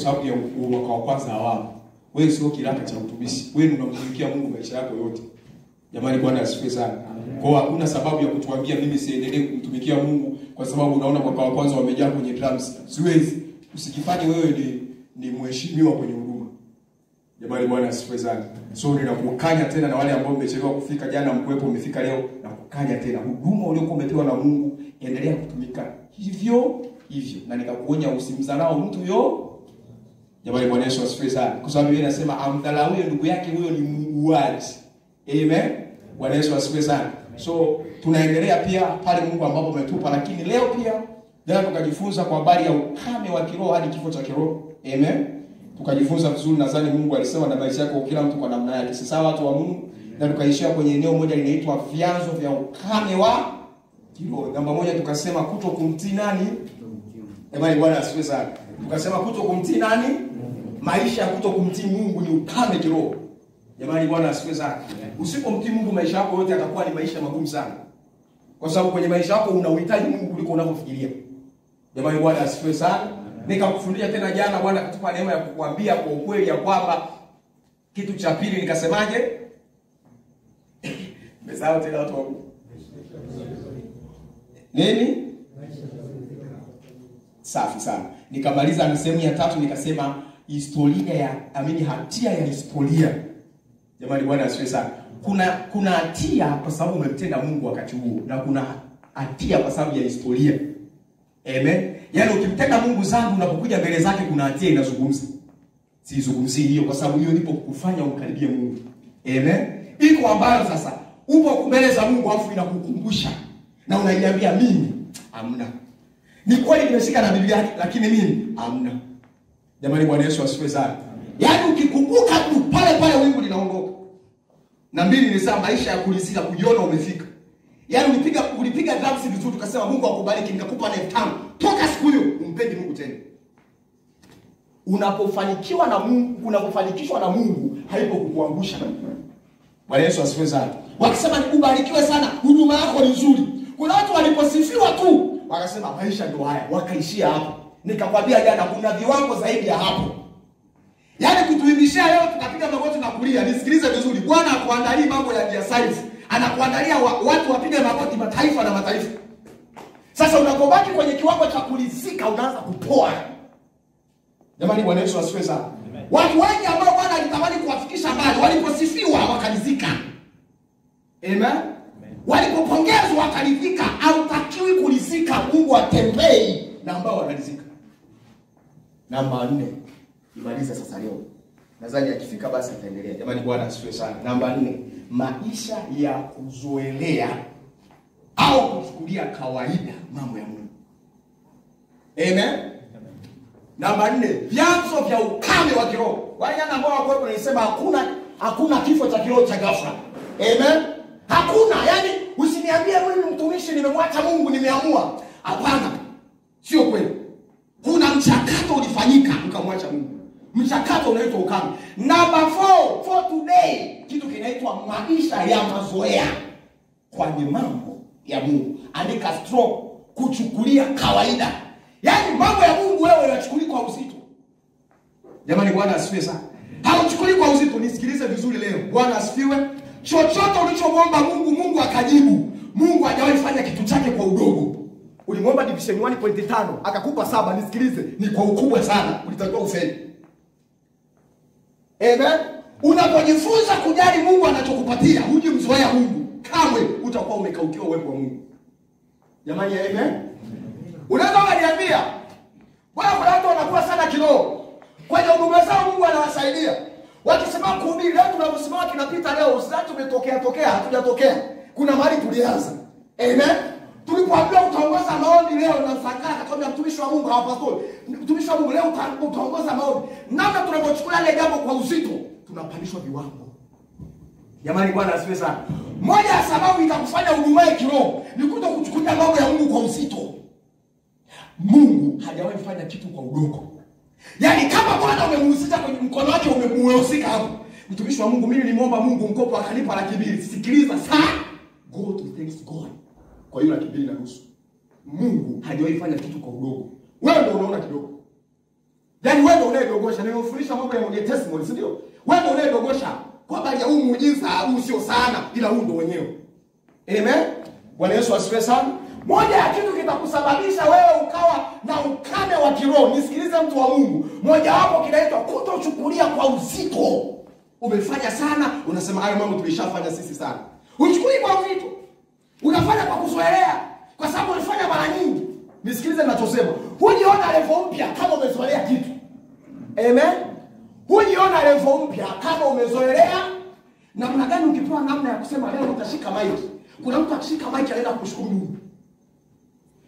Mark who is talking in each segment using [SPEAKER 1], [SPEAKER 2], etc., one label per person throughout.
[SPEAKER 1] sababu ya mwaka wa kwanza awamu. Wewe sio kiraka cha utumishi. Wewe unamtumikia Mungu maisha yako yote. Jamani, Bwana asifiwe sana. Kwa hiyo hakuna sababu ya kutuambia mimi siendelee kumtumikia Mungu kwa sababu unaona mwaka wa kwanza wamejaa kwenye drums. Siwezi. Usijifanye wewe ni mheshimiwa kwenye huduma. Jamani, Bwana asifiwe sana. So ninakukanya tena na wale ambao mmechelewa kufika jana, mkwepo umefika leo, na kukanya tena huduma uliokuwa umepewa na Mungu, endelea kutumika hivyo hivyo, na nikakuonya usimdharau mtu yo. Jamani, Bwana Yesu asifiwe sana. Kwa sababu yeye anasema amdharau ndugu yake, huyo ni muuaji. Amen. Bwana Yesu asifiwe sana. So tunaendelea pia pale Mungu ambapo umetupa, lakini leo pia jana tukajifunza kwa habari ya ukame wa kiroho hadi kifo cha kiroho. Amen. Tukajifunza vizuri, nadhani Mungu alisema na maisha yako kila mtu kwa namna yake. Sasa watu wa Mungu, na tukaishia kwenye eneo moja linaitwa vyanzo vya ukame wa kiroho. Namba moja tukasema kutokumtii nani? Amen. Bwana asifiwe sana. Tukasema kutokumtii nani? Maisha ya kutokumtii Mungu ni ukame kiroho. Jamani, Bwana asifiwe sana. Usipomtii Mungu maisha yako yote yatakuwa ni maisha magumu sana. Kwa sababu kwenye maisha yako unauhitaji Mungu kuliko unavyofikiria. Jamani, Bwana asifiwe sana. Nikakufundisha tena jana, Bwana akatupa neema ya kukuambia kwa ukweli ya kwamba kitu cha pili nikasemaje? Mesao tena watu wangu. Nini? Safi sana. Nikamaliza na sehemu ya tatu nikasema historia ya hatia ya historia. Jamani, Bwana asifiwe sana. Kuna hatia kwa sababu umemtenda Mungu wakati huo, na kuna hatia kwa sababu ya historia. Amen. Yaani ukimtenda Mungu zangu unapokuja mbele zake kuna hatia inazungumza. Sizungumzii hiyo kwa sababu hiyo ndipo kufanya umkaribie Mungu. Amen. Iko ambayo sasa upo mbele za Mungu afu inakukumbusha na unaiambia mimi hamna. Ni kweli nimeshika na Biblia lakini mimi hamna. Jamani, Bwana Yesu asifiwe sana. Yaani ukikumbuka tu pale pale wingu linaondoka. Na mbili ni saa maisha ya kulisika kujiona umefika. Yaani ulipiga drums vizuri tukasema Mungu akubariki nikakupa 5,000. Toka siku hiyo umpendi Mungu tena. Unapofanikishwa na Mungu haipo kukuangusha. Bwana Yesu asifiwe sana. Wakisema ubarikiwe sana, huduma yako ni nzuri. Kuna watu waliposifiwa tu wakasema maisha ndio haya, wakaishia hapo. Nikakwambia jana kuna viwango zaidi ya hapo. Yaani kutuimbishia leo tukapiga magoti na kulia. Nisikilize vizuri. Bwana akuandalie mambo ya science. Anakuandalia watu wapige magoti mataifa na mataifa. Sasa unapobaki kwenye kiwango cha kulizika unaanza kupoa. Jamani, Bwana Yesu asifiwe sana. Watu wengi ambao Bwana alitamani kuwafikisha mbali waliposifiwa wakalizika. Amen. Walipopongezwa wakalizika. Hautakiwi kulizika, Mungu atembei na ambao wanalizika. Namba 4. Imaliza sasa leo. Nadhani akifika basi ataendelea. Jamani, Bwana asifiwe sana. Namba 4, maisha ya kuzoelea au kuchukulia kawaida mambo ya Mungu. Amen. Namba 4, vyanzo vya ukame wa kiroho. Wale ambao wako hapo wanasema hakuna kifo cha kiroho cha ghafla. Amen. Hakuna. Yaani usiniambie mimi mtumishi nimemwacha Mungu nimeamua. Hapana. Sio kweli. Kuna mchakato ulifanyika ukamwacha Mungu. Mchakato unaitwa ukame. Number 4 for today, kitu kinaitwa maisha ya mazoea kwenye mambo ya Mungu. Andika stroke, kuchukulia kawaida. Yaani mambo ya Mungu wewe unachukulia kwa uzito. Jamani, Bwana asifiwe sana. Hauchukulii kwa uzito. Nisikilize vizuri leo. Bwana asifiwe. Chochote ulichomwomba Mungu, Mungu akajibu. Mungu hajawahi fanya kitu chake kwa udogo. Ulimwomba division 1.5 akakupa 7, nisikilize, ni kwa ukubwa sana, ulitakiwa ufanye. Amen. Unapojifunza kujali Mungu anachokupatia, huje mzoea Mungu, kamwe utakuwa umekaukiwa uwepo wa Mungu. Jamani, amen. Unaweza kuniambia, bwana kuna watu wanakuwa sana kiroho. Kwenye huduma zao Mungu anawasaidia. Wakisema kuhubiri leo tunaposimama kinapita leo, usitaki tumetokea hatujatokea. Kuna mahali tulianza. Amen. Tulipoambiwa utaongoza maombi leo na Sakara akatwambia mtumishi wa Mungu hawapastori. Mtumishi wa Mungu leo utaongoza maombi. Namna tunapochukua ile jambo kwa uzito, tunapandishwa viwango. Jamani, Bwana asifiwe sana. Moja ya sababu itakufanya udumae kiroho ni kutokuchukulia mambo ya Mungu kwa uzito. Mungu hajawahi fanya kitu kwa udogo. Yaani kama Bwana umemhusisha kwenye mkono wake umemhusika hapo. Mtumishi wa Mungu mimi nimeomba Mungu mkopo akanipa 200,000. Sikiliza sana. Go to thanks God. Kwa hiyo 200,000. Mungu hajawahi fanya kitu kwa udogo. Wewe ndio unaona kidogo. Yaani wewe ndio unayedogosha. Nimefundisha mambo ya testimony, si ndio? Wewe ndio unayedogosha kwa habari ya huu muujiza, huu sio sana ila huu ndio wenyewe. Amen. Bwana Yesu asifiwe sana. Moja ya kitu kitakusababisha wewe ukawa na ukame wa kiroho, nisikilize mtu wa Mungu, moja wapo kinaitwa kutochukulia kwa uzito. Umefanya sana, unasema hayo mambo tulishafanya sisi sana. Uchukui kwa uzito. Unafanya kwa kuzoelea kwa sababu ulifanya mara nyingi. Nisikilize ninachosema. Hujiona level mpya kama umezoelea kitu. Amen. Hujiona level mpya kama umezoelea. Namna gani ukipewa namna ya kusema leo utashika mic. Kuna mtu akishika mic anaenda kushukuru Mungu.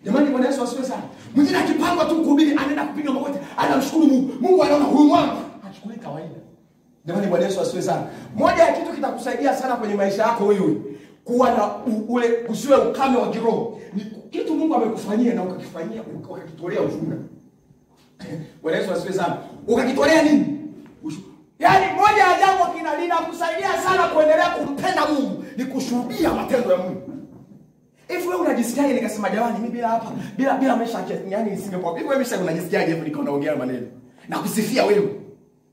[SPEAKER 1] Jamani, Bwana Yesu asifiwe sana. Mwingine akipanga tu kuhubiri anaenda kupiga magoti, anamshukuru Mungu. Mungu anaona huyu mwamba hachukui kawaida. Jamani, Bwana Yesu asifiwe sana. Moja ya kitu kitakusaidia sana kwenye maisha yako wewe kuwa na ule usiwe ukame wa kiroho. Ni kitu Mungu amekufanyia na ukakifanyia ukakitolea ushuhuda. Bwana Yesu asifiwe sana. Ukakitolea nini? Yaani moja ya jambo linakusaidia sana kuendelea kumpenda Mungu ni kushuhudia matendo ya Mungu. Hivi wewe unajisikiaje nikasema jamani mimi bila hapa bila maisha yani nisingekuwa hivi wewe mesha unajisikiaje hapo niko naongea maneno na kusifia wewe.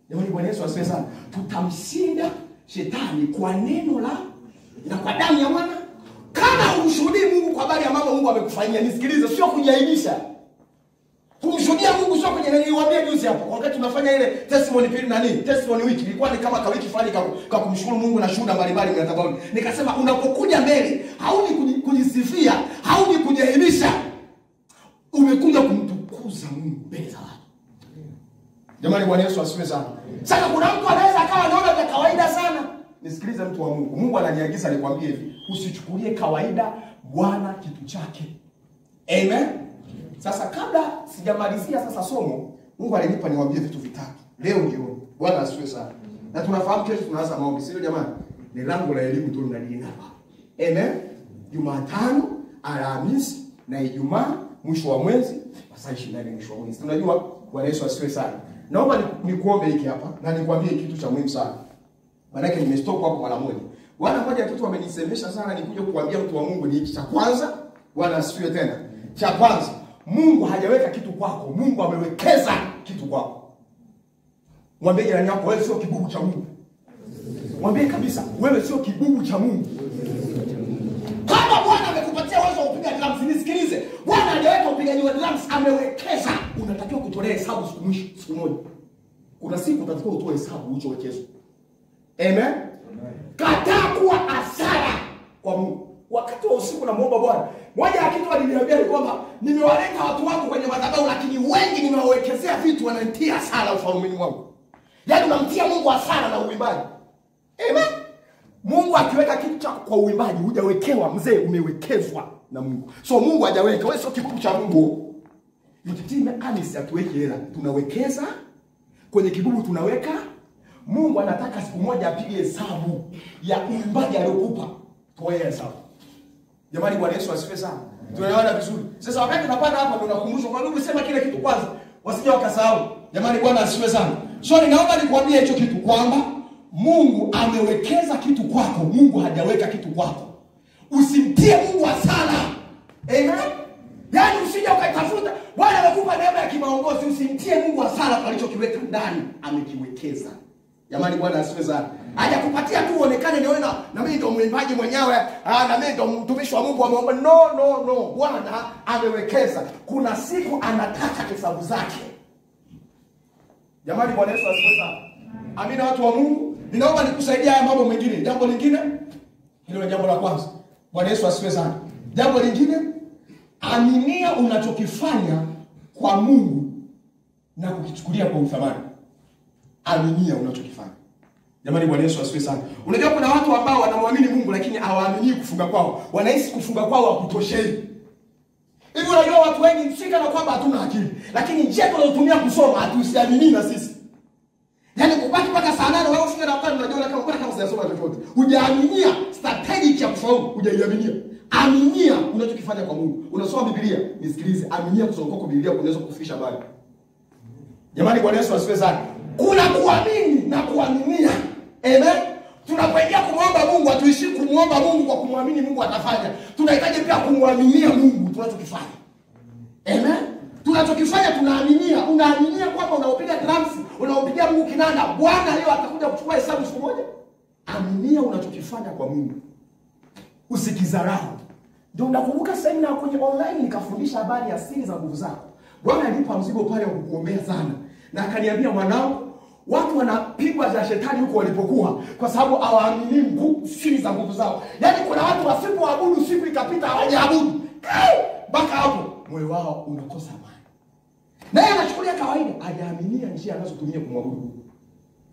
[SPEAKER 1] Jamani, Bwana Yesu asifiwe sana. Tutamshinda shetani kwa neno la na kwa damu ya mwana. Kama umshuhudii Mungu kwa habari ya mambo Mungu amekufanyia, nisikilize, sio kujiaibisha. Kumshuhudia Mungu sio kwenye niliwaambia juzi hapo. Wakati tunafanya ile testimony period testimony week, ilikuwa ni kama wiki fulani kwa kumshukuru Mungu na shuhuda mbalimbali mnataboni. Nikasema unapokuja mbele, hauni kujisifia, hauni kujiaibisha. Umekuja kumtukuza Mungu mbele za watu. Jamani, Bwana Yesu asifiwe sana. Sasa kuna mtu anaweza akawa anaona vya kawaida sana. Nisikilize mtu wa Mungu. Mungu ananiagiza nikwambie hivi, usichukulie kawaida Bwana kitu chake. Amen. Sasa kabla sijamalizia sasa somo, Mungu alinipa niwaambie vitu vitatu. Leo ndio. Bwana asifiwe sana. Na tunafahamu kesho tunaanza maombi, sio jamani? Ni lango la elimu tu tunalina hapa. Amen. Jumatano, Alhamisi na Ijumaa mwisho wa mwezi, saa 24 mwisho wa mwezi. Tunajua Bwana Yesu asifiwe sana. Naomba nikuombe hiki hapa na nikwambie kitu cha muhimu sana. Maana yake nimestop hapo mara moja. Bwana moja kitu amenisemesha sana nikuja kukuambia mtu wa Mungu ni hiki cha kwanza. Bwana asifiwe tena. Cha kwanza, Mungu hajaweka kitu kwako, Mungu amewekeza kitu kwako. Mwambie jirani yako wewe sio kibubu cha Mungu. Mwambie kabisa wewe sio kibubu cha Mungu. Kama Bwana amekupatia uwezo wa kupiga drums, nisikilize. Bwana hajaweka upigaji wa drums, amewekeza. Unatakiwa kutolea hesabu siku moja. Kuna siku utatakiwa utoe hesabu ulichowekeza. Amen. Kataa kuwa hasara kwa Mungu. Wakati wa usiku na muomba Bwana, moja ya kitu aliniambia ni kwamba nimewaleta watu wangu kwenye madhabahu lakini wengi nimewawekezea vitu wananitia hasara ufalmeni wangu. Yaani unamtia Mungu hasara na uimbaji. Amen. Mungu akiweka kitu chako kwa uimbaji hujawekewa mzee, umewekezwa na Mungu. So Mungu hajaweka, wewe sio kibubu cha Mungu. Mtitime anisi atuweke hela, tunawekeza kwenye kibubu tunaweka. Mungu anataka siku moja apige hesabu ya uimbaji aliokupa. Toe hesabu. Jamani, Bwana Yesu asifiwe sana. Tunaelewana vizuri. Sasa wakati tunapanda hapa tunakumbushwa kwa nini sema kile kitu kwanza, wasije wakasahau. Jamani, Bwana asifiwe sana. So ninaomba nikuambie hicho kitu kwamba Mungu amewekeza kitu kwako, Mungu hajaweka kitu kwako. Usimtie Mungu hasara. Amen. Yaani usije ukatafuta, Bwana amekupa neema ya kimaongozi, usimtie Mungu hasara alichokiweka ndani, amekiwekeza. Jamani, Bwana asifiwe sana. Hajakupatia tu uonekane ni wewe na mimi ndo mwimbaji mwenyewe, na mimi ndo mtumishi wa Mungu ameomba. No. Bwana amewekeza. Kuna siku anataka hesabu zake. Jamani, Bwana Yesu asifiwe sana. Amina watu wa Mungu. Ninaomba nikusaidia haya mambo mengine. Jambo lingine, hilo ni jambo la kwanza. Bwana Yesu asifiwe sana. Jambo lingine, aminia unachokifanya kwa Mungu na kukichukulia kwa uthamani. Aminia unachokifanya. Jamani, Bwana Yesu asifiwe sana. Unajua kuna watu ambao wanamwamini Mungu lakini hawaamini kufunga kwao. Wanahisi kufunga kwao hakutoshei. Hivi unajua watu wengi sika na kwamba hatuna akili, lakini njia tunayotumia kusoma hatusiamini na sisi. Yaani kubaki mpaka saa 8 wewe usinge na pale unajua kama kama hujasoma chochote. Hujaaminia strategy ya kufaulu, hujaiaminia. Aminia unachokifanya kwa Mungu. Unasoma Biblia, nisikilize, aminia kusoma kwa Biblia kunaweza kukufikisha mbali. Jamani, Bwana Yesu asifiwe sana. Kuna kuamini na kuaminia. Amen. Tunapoingia kumwomba Mungu, hatuishi kumwomba Mungu kwa kumwamini Mungu atafanya. Tunahitaji pia kumwaminia Mungu tunachokifanya. Amen. Tunachokifanya tunaaminia, unaaminia kwamba unaopiga drums, unaopigia Mungu kinanda, Bwana leo atakuja kuchukua hesabu siku moja. Aminia unachokifanya kwa Mungu. Usikizarau. Ndio nakumbuka semina kwenye online nikafundisha habari ya siri za nguvu zako. Bwana alipa mzigo pale wa kukuombea sana. Na akaniambia, mwanangu, watu wanapigwa za shetani huko walipokuwa kwa sababu hawaamini siri za nguvu zao. Yaani kuna watu wasipoabudu siku ikapita hawajaabudu. Mpaka hapo moyo wao unakosa amani. Naye anachukulia kawaida, hajaaminia njia anazotumia kumwabudu Mungu.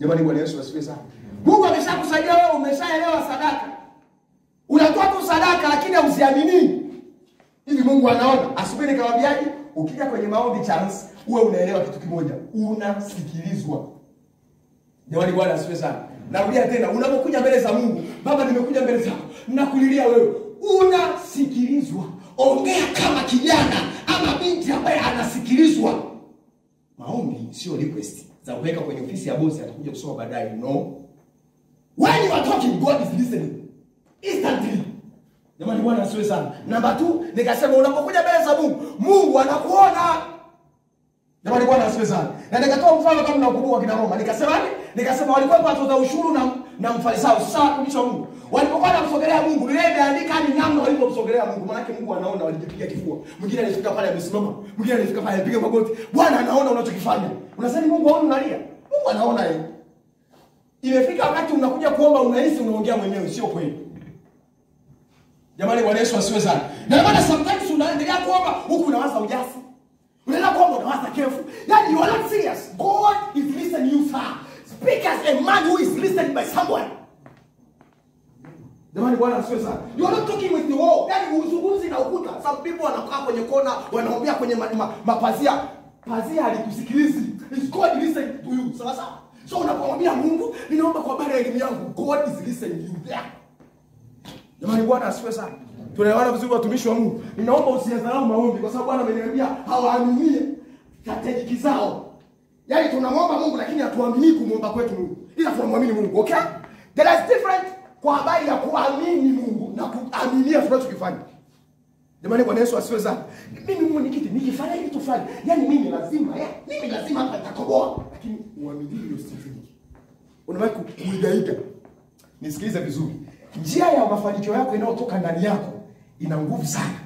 [SPEAKER 1] Jamani, Bwana Yesu asifiwe sana. Mungu ameshakusaidia wewe, umeshaelewa sadaka. Unatoa tu sadaka lakini hauziamini. Hivi Mungu anaona. Asubuhi nikamwambiaje, ukija kwenye maombi chance, uwe unaelewa kitu kimoja, unasikilizwa. Jamani, Bwana asifiwe sana. Narudia tena, unapokuja mbele za Mungu, Baba nimekuja mbele zako, ninakulilia wewe, unasikilizwa. Ongea kama kijana ama binti ambaye anasikilizwa. Maombi sio request za kuweka kwenye ofisi ya bosi atakuja kusoma baadaye. No. When you are talking, God is listening instantly. Jamani, Bwana asifiwe sana. Namba 2, nikasema unapokuja mbele za Mungu, Mungu anakuona. Jamani, Bwana asifiwe sana. Na nikatoa mfano kama unakumbuka kina Roma. Nikasema walikuwa watoza ushuru na mfarisayo. Sasa kumisha Mungu. Walipokuwa wanamsogelea Mungu, Biblia imeandika ni namna walipomsogelea Mungu. Maana yake Mungu anaona walijipiga kifua. Mwingine alifika pale amesimama, mwingine alifika pale apiga magoti. Bwana anaona unachokifanya. Unasema Mungu haoni unalia? Mungu anaona yeye. Imefika wakati unakuja kuomba unahisi unaongea mwenyewe, sio kweli. Jamani, Bwana Yesu asifiwe sana. Na maana sometimes unaendelea kuomba huku unawaza ujasi. Unaendelea kuomba unawaza kefu. Yaani you are not serious. God is listening you, sir. Speak as a man who is listened by someone. Jamani, Bwana asifiwe sana. You are not talking with the wall. Yaani uzungumzi na ukuta. Some people wanakaa kwenye kona, wanaombea kwenye mapazia. Pazia halikusikilizi. Is God listening to you? Sasa. So unapomwambia Mungu, ninaomba kwa habari ya elimu yangu, God is listening you there. Jamani, Bwana asifiwe sana. Tunaelewana vizuri watumishi wa Mungu. Ninaomba usiadharau maombi kwa sababu Bwana ameniambia hawaaminie strategy zao. Yaani tunamwomba Mungu lakini hatuamini kumuomba kwetu Mungu. Ila tunamwamini Mungu, okay? There is different kwa habari ya kuamini Mungu na kuaminia tunachokifanya. Jamani, Bwana Yesu asifiwe sana. Mimi Mungu nikifanya hivi tufanye. Yaani mimi lazima hapa nitakoboa. Lakini uamini hiyo strategy. Unaweza kuigaiga. Nisikilize vizuri. Njia ya mafanikio yako inayotoka ndani yako ina nguvu sana.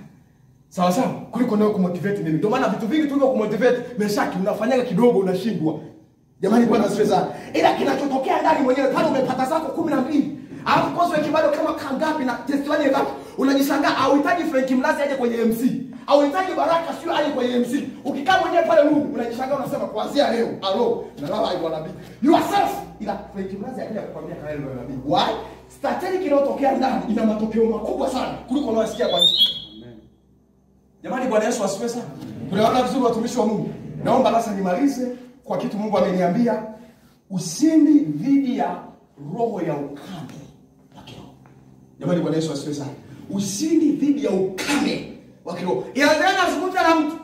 [SPEAKER 1] Sawa sawa? Kuliko nao kumotivate mimi. Ndio maana vitu vingi tulivyo kumotivate, meshaki unafanyaga kidogo unashindwa. Jamani, Bwana asifiwe sana. Ila kinachotokea ndani mwenyewe pale umepata zako 12. Alafu kosa wiki bado kama kangapi na testimony ngapi? Unajishangaa hauhitaji Frank Mlazi aje kwenye MC. Hauhitaji Baraka sio aje kwenye MC. Ukikaa mwenyewe pale Mungu unajishangaa unasema kuanzia leo, alo, na lala aibu nabii. Yourself ila Frank Mlazi akaja kukwambia kana leo nabii. Why? Strategy inayotokea ndani ina matokeo makubwa sana kuliko unayosikia kwa nje. Amen. Jamani, Bwana Yesu asifiwe sana. Tunaona vizuri watumishi wa Mungu. Naomba sasa nimalize kwa kitu Mungu ameniambia, ushindi dhidi ya roho ya ukame. Jamani, Bwana Yesu asifiwe sana. Ushindi dhidi ya ukame wa kiroho. Inaendelea kuzungumza na mtu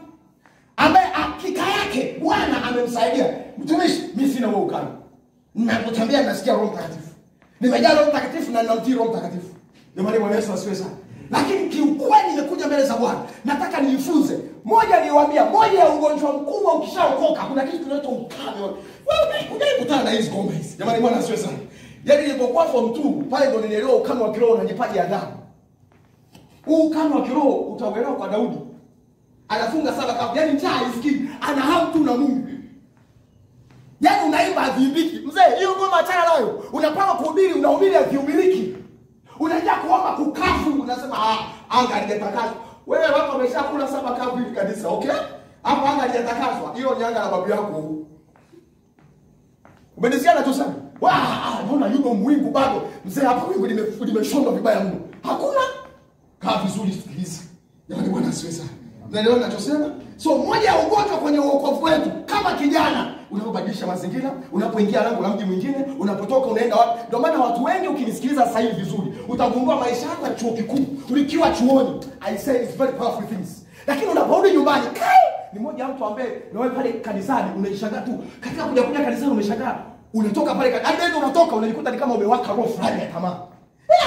[SPEAKER 1] ambaye hakika yake Bwana amemsaidia. Mtumishi, mimi sina huo ukame. Ninapotembea nasikia Roho Mtakatifu. Nimejaa Roho Mtakatifu na ninamtii Roho Mtakatifu. Jamani, Bwana Yesu asifiwe sana. Lakini kiukweli nimekuja mbele za Bwana. Nataka nijifunze. Moja niwaambia, moja ya ugonjwa mkubwa ukishaokoka, kuna kitu kinaitwa ukame. Wewe unakutana na hizo ngoma hizi. Jamani, Bwana asifiwe sana. Yaani nilipokuwa form 2, pale ndo nilielewa ukame wa kiroho na nyepaji ya damu. Huu ukame wa kiroho utauelewa kwa Daudi. Anafunga sala kama, yaani njaa isikii, ana hamu tu na Mungu. Yaani unaimba adhibiki. Mzee, hiyo ngoma achana nayo. Unapanga kuhubiri, unahubiri adhibiki. Unajua kuomba kukafu, unasema anga halijatakaswa. Wewe watu wameshakula saba kavu hivi kanisa, okay? Hapo anga halijatakaswa. Hiyo ni anga la babu yako. Umenisikia tu sana. Naona yuko mwingu bado. Mzee, hapa wingu limeshonda vibaya mno. Hakuna. Kaa vizuri sikiliza. Jamani, Bwana asifiwe sana. Unaelewa ninachosema? So moja ya ugonjwa kwenye wokovu wetu kama kijana, unapobadilisha mazingira, unapoingia lango la mji mwingine, unapotoka unaenda wapi? Ndio maana watu wengi ukinisikiliza sasa hivi vizuri, utagundua maisha yako ya chuo kikuu, ulikiwa chuoni. I say it's very powerful things. Lakini unaporudi nyumbani, ni moja mtu ambaye na wewe pale kanisani unajishangaa tu. Katika kuja kanisani umeshangaa. Unatoka pale hadi unatoka unajikuta ni kama umewaka roho fulani ya tamaa.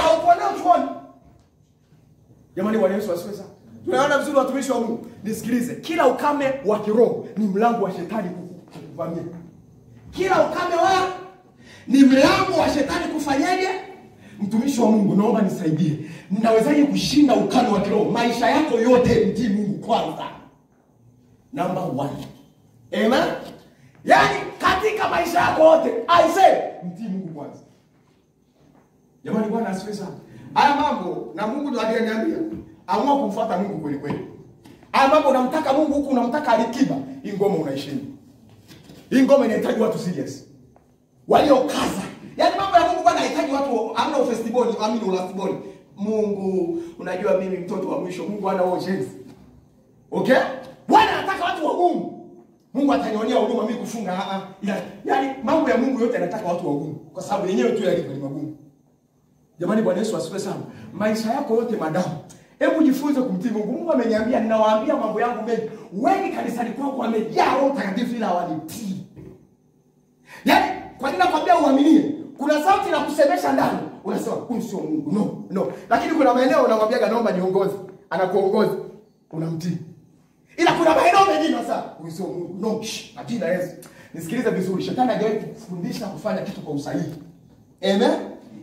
[SPEAKER 1] Haukuwa nao chuoni. Jamani, Bwana Yesu asifiwe sana. Tunaona vizuri watumishi wa Mungu. Nisikilize, kila ukame wa kiroho ni mlango wa shetani kukuvamia. Kila ukame ni mlango wa shetani kufanyaje? Mtumishi wa Mungu, naomba nisaidie. Ninawezaje kushinda ukame wa kiroho? Maisha yako yote mtii Mungu kwanza. Number 1. Amen. Yaani katika maisha yako yote, I say mtii Mungu kwanza. Jamani, Bwana asifiwe sana. Haya mambo na Mungu ndiye aliyeniambia. Amua kumfuata Mungu kweli kweli. Haya mambo unamtaka Mungu huku unamtaka Alikiba, hii ngoma unaishinda. Hii ngoma inahitaji watu serious. Waliokaza. Yaani mambo ya Mungu Bwana anahitaji watu amna festival, amina ulastiboni. Mungu, unajua mimi mtoto wa mwisho, Mungu ana urgency. Okay? Bwana anataka watu wa Mungu. Mungu atanionea huruma mimi kufunga yaani mambo ya Mungu yote yanataka watu wa Mungu kwa sababu yenyewe tu yalivyo ni magumu. Jamani, Bwana Yesu asifiwe sana. Maisha yako yote madamu. Hebu jifunze kumtii Mungu. Mungu ameniambia ninawaambia mambo yangu mengi. Wengi kanisani kwangu wamejaa Roho Mtakatifu ila hawanitii. Yaani kwa nini nakwambia uaminie? Kuna sauti inakusemesha ndani. Unasema huyu sio Mungu. No. Lakini kuna maeneo unamwambia naomba niongoze. Anakuongoza. Unamtii. Ila kuna maeneo mengine sasa huyu sio Mungu. No. Na jina Yesu. Nisikilize vizuri. Shetani hajawahi kufundisha kufanya kitu kwa usahihi. Amen.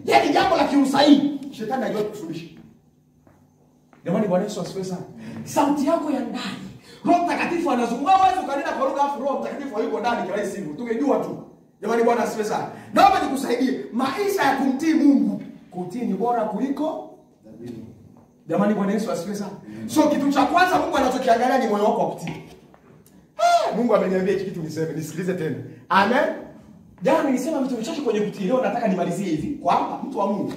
[SPEAKER 1] Yaani jambo la kiusahihi shetani hajawahi kufundisha. Jamani, Bwana Yesu asifiwe sana. Sauti yako ya ndani. Roho Mtakatifu anazungumza, wewe ukanena kwa lugha afu Roho Mtakatifu hayuko ndani kila siku. Tungejua tu. Jamani, Bwana asifiwe sana. Naomba nikusaidie. Maisha ya kumtii Mungu, kutii ni bora kuliko dhabihu. Jamani, Bwana Yesu asifiwe sana. So kitu cha kwanza Mungu anachokiangalia ni moyo wako wa kutii. Mungu ameniambia hiki kitu niseme, nisikilize tena. Amen. Jana nilisema vitu vichache kwenye kutii. Leo nataka nimalizie hivi kwamba mtu wa Mungu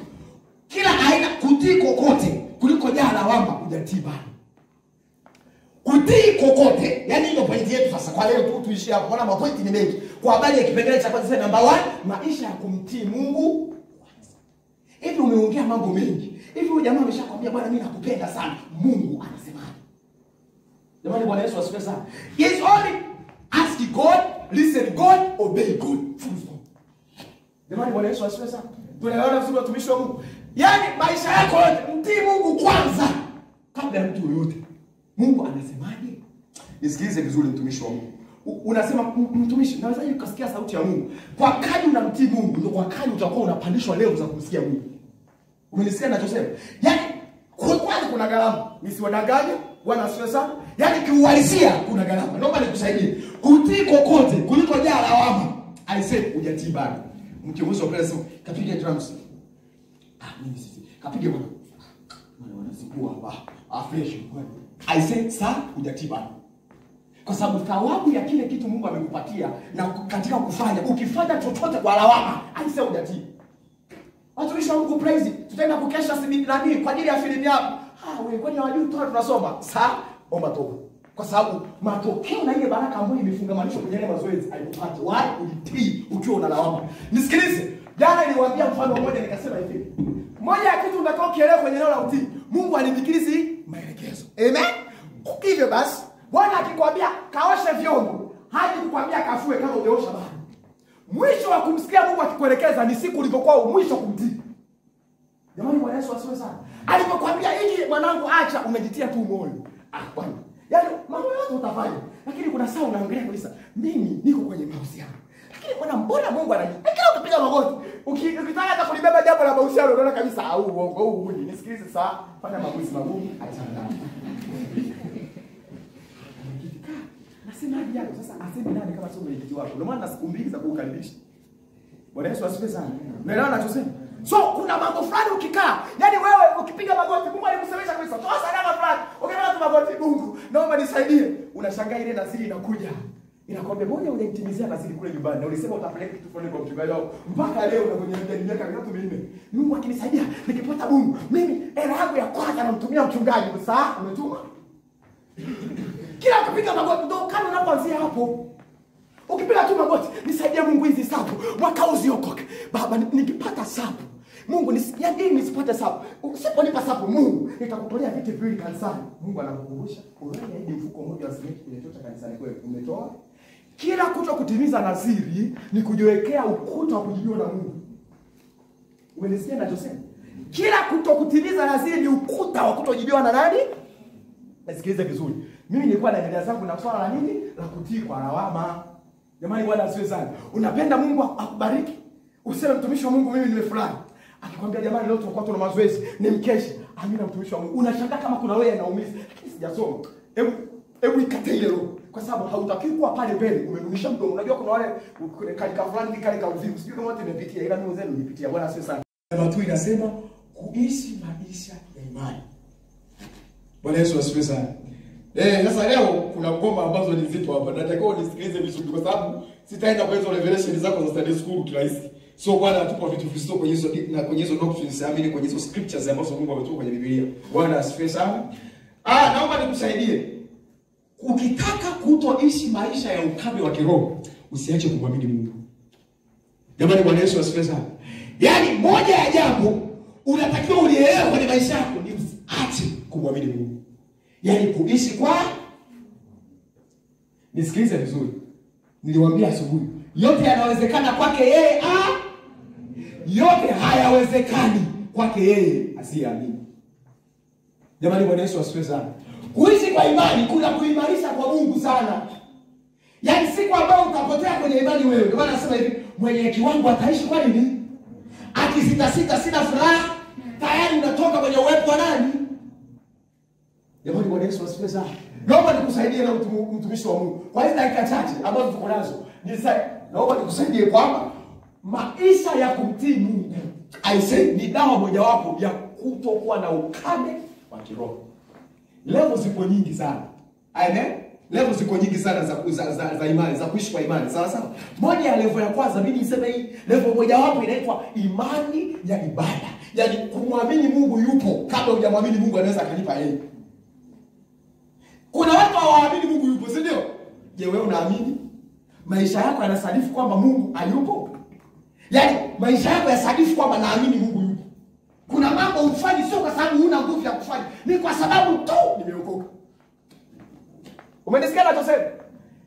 [SPEAKER 1] kila aina kutii kokote kuliko jaa lawama hujatii bado. Kutii kokote, yani ndio pointi yetu sasa. Kwa leo tu tuishie hapo. Maana mapointi ni mengi. Kwa habari ya kipengele cha kwanza namba 1, maisha ya kumtii Mungu kwanza. Hivi umeongea mambo mengi. Hivi huyu jamaa ameshakwambia Bwana mimi nakupenda sana. Mungu anasemaje? Jamani, Bwana Yesu asifiwe sana. He is only ask God, listen God, obey God. Full stop. Jamani, Bwana Yesu asifiwe sana. Tunaelewana vizuri watumishi wa Mungu. Yaani maisha yako yote mtii Mungu kwanza kabla ya mtu yoyote. Mungu anasemaje? Nisikilize vizuri mtumishi wa Mungu. Unasema mtumishi, nawezaje kusikia sauti ya Mungu? Kwa kadri unamtii Mungu ndio kwa kadri utakuwa unapandishwa leo za kumsikia Mungu. Umenisikia ninachosema? Yaani kwanza kuna gharama. Nisiwadanganye, Bwana asifiwe sana. Yaani kiuhalisia kuna gharama. Naomba nikusaidie. Kutii kokote kuliko jaa lawama. I said hujatii bado. Mkiongozi wa prayer song, kapige drums. Mimi sisi. Kapige bwana. Wanasikuwa hapa. Fresh kwani. I said sir, hujatii bado. Kwa sababu thawabu ya kile kitu Mungu amekupatia na katika kufanya, ukifanya chochote kwa lawama, I said hujatii. Watumishi wa Mungu praise, tutaenda kukesha nani kwa ajili ya filamu yako. Wewe kwani hawajui tunasoma? Sasa omba toba. Kwa sababu matokeo na ile baraka ambayo imefungamanishwa kwenye ile mazoezi haikupata. Why? Ulitii ukiwa una lawama. Nisikilize. Jana niliwaambia mfano mmoja nikasema hivi. Moja ya kitu unataka kielewe kwenye eneo la utii. Mungu alimikirizi maelekezo. Amen. Hivyo basi, Bwana akikwambia kaoshe vyombo, haji kukwambia kafue kama hujaosha bado. Mwisho wa kumsikia Mungu akikuelekeza ni siku ulikokuwa mwisho kumtii. Jamani, Bwana Yesu asifiwe sana. Alipokuambia hiki mwanangu acha, umejitia tu moyo. Bwana. Yaani mambo yote utafanya. Lakini kuna saa unaangalia kabisa, mimi niko kwenye mahusiano. Lakini mbona Mungu anani? Kila ukipiga magoti, ukitaka hata kulibeba jambo la mahusiano unaona kabisa au uongo huu. Nisikilize saa, fanya maamuzi magumu, achana. Nasema hadi hapo sasa aseme nani kama sio mwenyekiti wako. Ndio maana na siku mbili za kukaribisha. Bwana Yesu asifiwe sana. Unaelewa ninachosema? So kuna mambo fulani ukikaa, yani wewe ukipiga magoti Mungu alikusemesha kabisa. Toa sadaka fulani. Ukipiga magoti Mungu, naomba nisaidie. Unashangaa ile naziri inakuja. Inakwambia mbona unanitimizia naziri kule nyumbani na ulisema utapeleka kitu fulani kwa mchungaji wako. Mpaka leo unakonyelekea miaka 3 Mungu akinisaidia nikipata Mungu, mimi hela yangu ya kwanza namtumia mchungaji. Sasa umetuma. Kila ukipiga magoti ndio kama unapoanzia hapo. Ukipiga tu magoti, nisaidie Mungu hizi sabu, mwaka uziokoke. Baba nikipata sabu, Mungu nisipate sabu. Usiponipa sabu Mungu, nitakutolea vitu viwili kanisani. Mungu anakukumbusha, unaona hadi mfuko mmoja wa simenti kwenye chota kanisani kweli umetoa. Kila kuto kutimiza naziri ni kujiwekea ukuta wa kujijua na Mungu. Umenisikia ninachosema? Kila kuto kutimiza naziri ni ukuta wa kutojijua na nani? Nasikiliza vizuri. Mimi nilikuwa na endelea zangu na swala la nini? La kutii kwa lawama. Jamani Bwana asifiwe sana. Unapenda Mungu akubariki? Useme mtumishi wa Mungu mimi nimefurahi. Akikwambia jamani leo tulikuwa tuna mazoezi, nimkeshe. Amina mtumishi wa Mungu. Unashangaa kama kuna wewe anaumiza. Lakini sijasoma. Hebu ikate ile roho. Kwa sababu hautaki kuwa pale mbele, umedumisha mdomo. Unajua kuna wale kalika fulani kalika uvivu. Sijui kama wote nimepitia ila mimi wenzenu nipitia. Bwana asifiwe sana. Namba 2 inasema kuishi maisha ya imani. Bwana Yesu asifiwe sana. Sasa leo kuna ngoma ambazo ni nzito hapa. Nataka unisikilize vizuri kwa sababu sitaenda kwa hizo revelation zako za Sunday school kirahisi. So Bwana atupa vitu vizito kwenye hizo na kwenye hizo doctrines, amini kwenye hizo scriptures ambazo Mungu ametoa kwenye Biblia. Bwana asifiwe sana. Naomba nikusaidie. Ukitaka kutoishi maisha ya ukame wa kiroho, usiache kumwamini Mungu. Jamani Bwana Yesu asifiwe sana. Yaani moja ya jambo unatakiwa ulielewe kwenye maisha yako ni usiache kumwamini Mungu. Yaani kuishi kwa, nisikilize vizuri. Niliwaambia asubuhi, yote yanawezekana kwake yeye, yote hayawezekani kwake yeye asiyeamini. Jamani Bwana Yesu asifiwe sana. Kuishi kwa imani kuna kuimarisha kwa Mungu sana. Yaani siku ambayo utapotea kwenye imani wewe, ndio maana nasema hivi, mwenye kiwango ataishi kwa nini? Akisita sina furaha, tayari unatoka kwenye uwepo wa nani? Jamani Bwana Yesu asifiwe sana. Naomba nikusaidie na mtumishi wa Mungu. Kwa hizo dakika chache ambazo tuko nazo, naomba nikusaidie kwamba maisha ya kumtii Mungu ni dawa mojawapo ya kutokuwa na ukame wa kiroho. Level ziko nyingi sana. Amen. Level ziko nyingi sana za imani, za kuishi kwa imani. Sawa sawa. Moja ya level ya kwanza mimi niseme hii, level mojawapo inaitwa imani ya ibada. Yaani kumwamini Mungu yupo, kabla hujamwamini Mungu anaweza akanipa yeye. Kuna watu hawaamini Mungu yupo, si ndio? Je, wewe unaamini? Maisha yako yanasadifu kwamba Mungu hayupo? Yaani maisha yako yasadifu kwamba naamini Mungu yupo. Kuna mambo ufanye sio kwa sababu huna nguvu ya kufanya, ni kwa sababu tu nimeokoka. Umenisikia nachosema?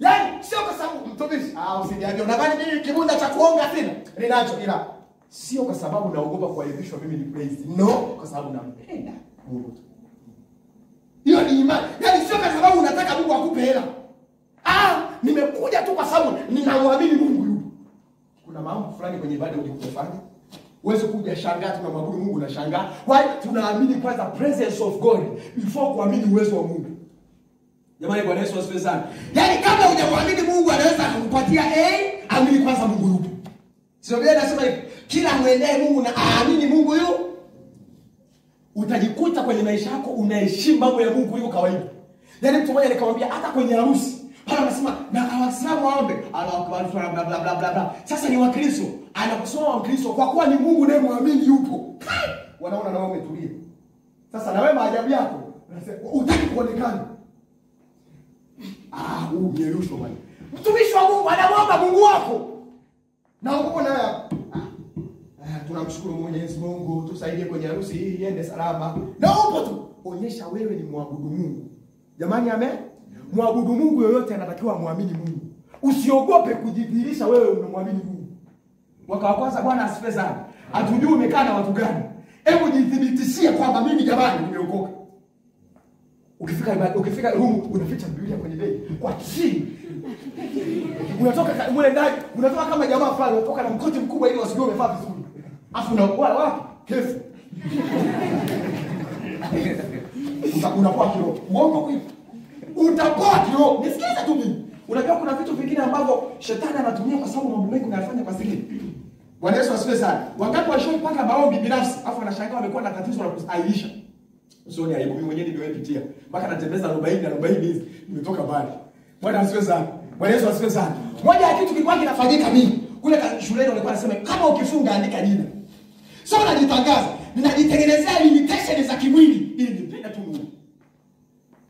[SPEAKER 1] Yaani sio kwa sababu mtumishi, usiniambie unadhani mimi kibunda cha kuonga sina? Ninacho, ila sio kwa sababu naogopa kuaibishwa mimi ni praise. No, kwa sababu nampenda Mungu. Hiyo ni imani. Yaani sio kwa sababu unataka Mungu akupe hela. Nimekuja tu kwa sababu ninamwamini Mungu yupo. Kuna mambo fulani kwenye ibada ulikufanya. Uweze kuja shangaa tunamwabudu Mungu na shangaa. Why? Tunaamini kwanza presence of God before kuamini uwezo wa Mungu. Jamani Bwana Yesu asifiwe sana. Yaani kabla hujamwamini Mungu anaweza kukupatia amini kwanza Mungu yupo. Sio Biblia inasema hivi, kila muendee Mungu na aamini Mungu yupo. Utajikuta kwenye maisha yako unaheshimu mambo ya Mungu kuliko kawaida. Yaani mtu mmoja nikamwambia hata kwenye harusi, pale anasema na Waislamu waombe, Allahu bla bla bla bla. Sasa ni Wakristo, anakusoma Wakristo kwa kuwa ni Mungu naye muamini yupo. Wanaona na wao umetulia. Sasa na wewe maajabu yako, unasema utaki kuonekana. Umerushwa bwana. Mtumishi wa Mungu anaomba Mungu wako. Na uko naye tunamshukuru Mwenyezi Mungu, tusaidie kwenye harusi hii iende salama. Na upo tu, onyesha wewe ni muabudu Mungu. Jamani amen. Muabudu Mungu yoyote anatakiwa muamini Mungu. Usiogope kujidhihirisha wewe unamwamini Mungu. Mwaka wa kwanza Bwana asifiwe sana. Hatujui umekaa na watu gani. Hebu jithibitishie kwamba mimi jamani nimeokoka. Ukifika room unaficha Biblia kwenye begi kwa chini. Unatoka mule ndani, unatoka kama jamaa fulani, unatoka na mkoti mkubwa ili wasijue umevaa vizuri. Afu unakuwa wapi? Kefu. Unakuwa kiroho. Uongo kweli. Utakuwa kiroho. Nisikize tu mimi. Unajua kuna vitu vingine ambavyo shetani anatumia kwa sababu mambo mengi unayofanya kwa siri. Bwana Yesu asifiwe sana. Wakati washopanga maombi binafsi, afu anashangaa wamekuwa na tatizo la kuailisha. Usione aibu, mimi mwenyewe nimepitia. Mpaka natembeza 40 hizi, nimetoka mbali. Bwana asifiwe sana. Bwana Yesu asifiwe sana. Moja ya kitu kilikuwa kinafanyika mimi. Kule shuleni walikuwa wanasema kama ukifunga andika jina. Sio najitangaza, ninajitengenezea limitation za kimwili ili nipende tu Mungu.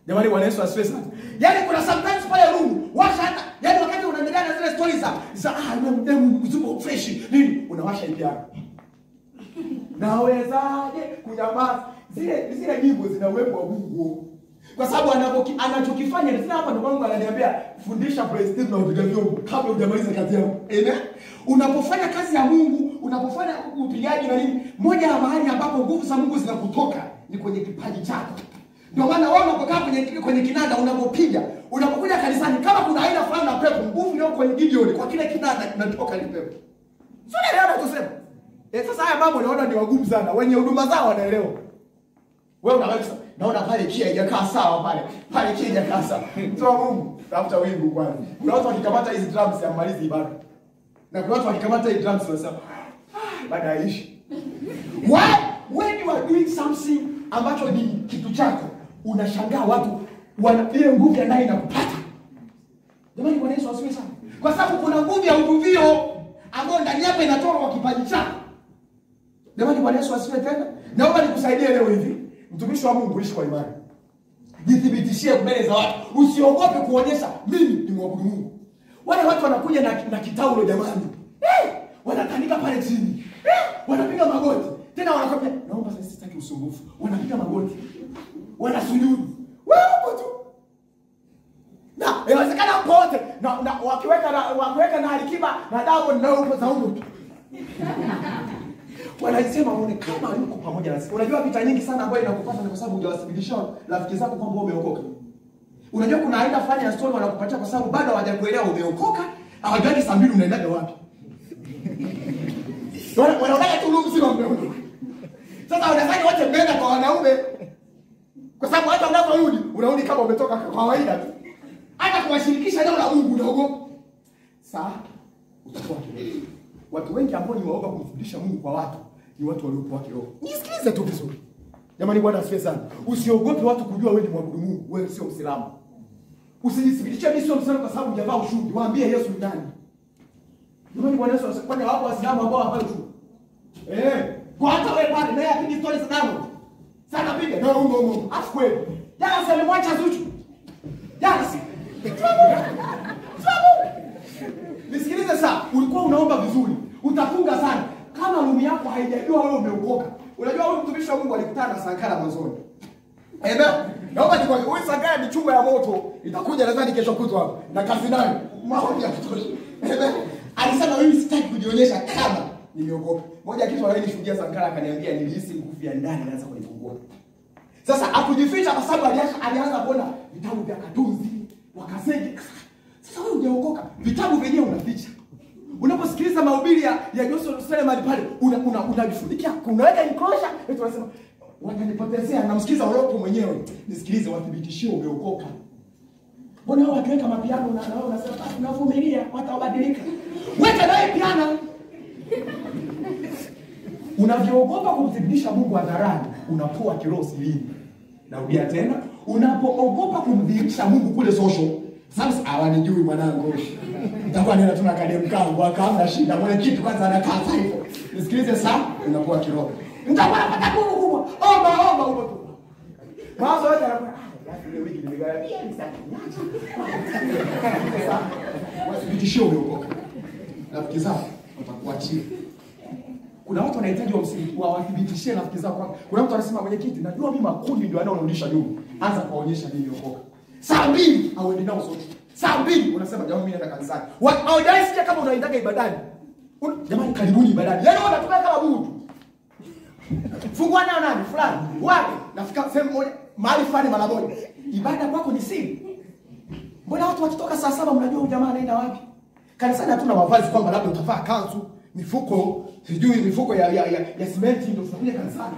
[SPEAKER 1] Jamani Bwana Yesu asifiwe sana. Yaani kuna sometimes pale room, washa hata, yaani wakati unaendelea na zile stories za mdemu mzuko fresh, nini? Unawasha ipi yako. Nawezaje kunyamaza? Zile nyimbo zina uwepo wa Mungu. Kwa sababu anachokifanya ni hapa ndio Mungu ananiambia fundisha praise team na upiga vyombo kabla hujamaliza kazi yako. Amen. Unapofanya kazi ya Mungu, unapofanya upigaji na nini, moja ya mahali ambapo nguvu za Mungu zinakutoka ni kwenye kipaji chako. Ndio maana wao unapokaa kwenye kinanda unapopiga, unapokuja kanisani kama kuna aina fulani na pepo, nguvu leo kwenye Gideon kwa kile kinanda kinatoka ile pepo. Sio leo tunasema. Sasa haya mambo naona ni wagumu sana. Wenye huduma zao wanaelewa. Wewe unaweza naona pale kia haijakaa sawa pale. Pale kia haijakaa sawa. Mtu wa Mungu, tafuta wingu kwanza. Kuna watu wakikamata hizi drums ya malizi ibada. Na kuna watu wakikamata hizi drums wanasema baada ya ishi. When you are doing something ambacho ni kitu chako, unashangaa watu wana ile nguvu ya ndani inakupata. Jamani, Bwana Yesu asifiwe sana. Kwa sababu kuna nguvu ya uvuvio ambayo ndani yako inatoka kwa kipaji chako. Jamani, Bwana Yesu asifiwe tena. Naomba nikusaidie leo hivi. Mtumishi wa Mungu, ishi kwa imani. Jithibitishie mbele za watu. Usiogope kuonyesha mimi ni mwabudu Mungu. Wale watu wanakuja na kitaulo jamani. Wanatandika pale chini. Wanapiga magoti. Tena wanakwambia, naomba sasa sitaki usumbufu. Wanapiga magoti. Wanasujudu. Wewe tu. Na inawezekana pote na wakiweka na Alikiba na Diamond na upo za huko. Wanasema waone kama yuko pamoja na sisi. Unajua vita nyingi sana ambayo inakupata ni kwa sababu hujawasilisha rafiki zako kwamba umeokoka. Unajua kuna aina fulani ya story wanakupatia kwa sababu bado hawajakuelewa umeokoka, hawajui saa mbili unaendaje wapi. Wanaona tu lumu sio mmeondoka. Sasa wanafanya wote mbele kwa wanaume. Kwa sababu hata unarudi kama umetoka kwa kawaida tu. Hata kuwashirikisha neno la Mungu unaogopa. Sawa? Utakuwa kidogo. Watu wengi ambao ni waoga kumfundisha Mungu kwa watu ni watu waliokuwa kiroho. Nisikilize tu vizuri. Jamani, Bwana asifiwe sana. Usiogope watu kujua wewe ni mwabudu Mungu, wewe sio Muislamu. Usijithibitishe mimi sio Muislamu kwa sababu hujavaa ushungi. Waambie Yesu ni nani. Jamani, Bwana Yesu asifiwe. Kwani wapo Waislamu ambao hawavai ushungi? Kwa hata wewe pale naye apige stories za Diamond. Sana piga. Na Mungu. Afu kweli. Jana sema mwacha Zuchu. Jana si. Nisikilize sasa, ulikuwa unaomba vizuri, utafunga sana. Kama roho yako haijajua wewe umeokoka. Unajua huyu mtumishi wa Mungu alikutana na Sankara mwanzoni. Amen. Naomba nikwambie, huyu Sankara ni chuma ya moto. Itakuja nadhani kesho kutwa hapa. Na kazi nayo. Maombi ya kutosha. Amen. Alisema mimi sitaki kujionyesha kama nimeokoka. Moja kitu alinishuhudia Sankara akaniambia nilihisi nguvu ya ndani inaanza kunifungua. Sasa akujificha kwa sababu alianza kuona vitabu vya katunzi, wakasema sasa wewe hujaokoka. Vitabu vyenyewe unaficha. Unaposikiliza mahubiri ya Joshua Suleiman pale, unajifunika, unaweka enclosure, eti unasema watanipotezea, namsikiza uropo mwenyewe. Nisikilize, wathibitishie umeokoka. Mbona wao wakiweka mapiano na wao unasema unavumilia, watabadilika. Weka naye piano. Unavyoogopa kumthibitisha Mungu hadharani, unapoa kiroho silini. Narudia tena, unapoogopa kumdhihirisha Mungu kule social, sasa hawanijui mwanangu. Nitakuwa nina tuna kadem kangu akaamna shida. Mwana kitu kwanza anakaa hivyo. Nisikilize sana, unakuwa kiroho. Nitakuwa napata nguvu kubwa. Omba huko tu. Mwanzo wote anakuwa ile wiki nimegaramia nisaki. Wathibitishie umeokoka. Rafiki zao watakuachia. Kuna watu wanahitaji wathibitishie rafiki zao kwamba kuna mtu anasema mwenyekiti, najua mimi makundi ndio yanaonirudisha nyuma. Anza kuonyesha mimi nimeokoka. Saa 2 auende nao sote. Saa 2 unasema jamani mimi naenda kanisani. Haujaisikia kama unaendaga ibadani. Jamani karibuni ibadani. Yaani unatumia kama Mungu. Fungua nayo nani fulani. Wapi? Nafika sehemu moja, mahali fulani mara moja. Ibada kwako ni siri. Mbona watu wakitoka saa 7 mnajua huyu jamaa anaenda wapi? Kanisani hatuna mavazi kwamba labda utavaa kanzu, mifuko, sijui mifuko ya simenti ndio tunakuja kanisani.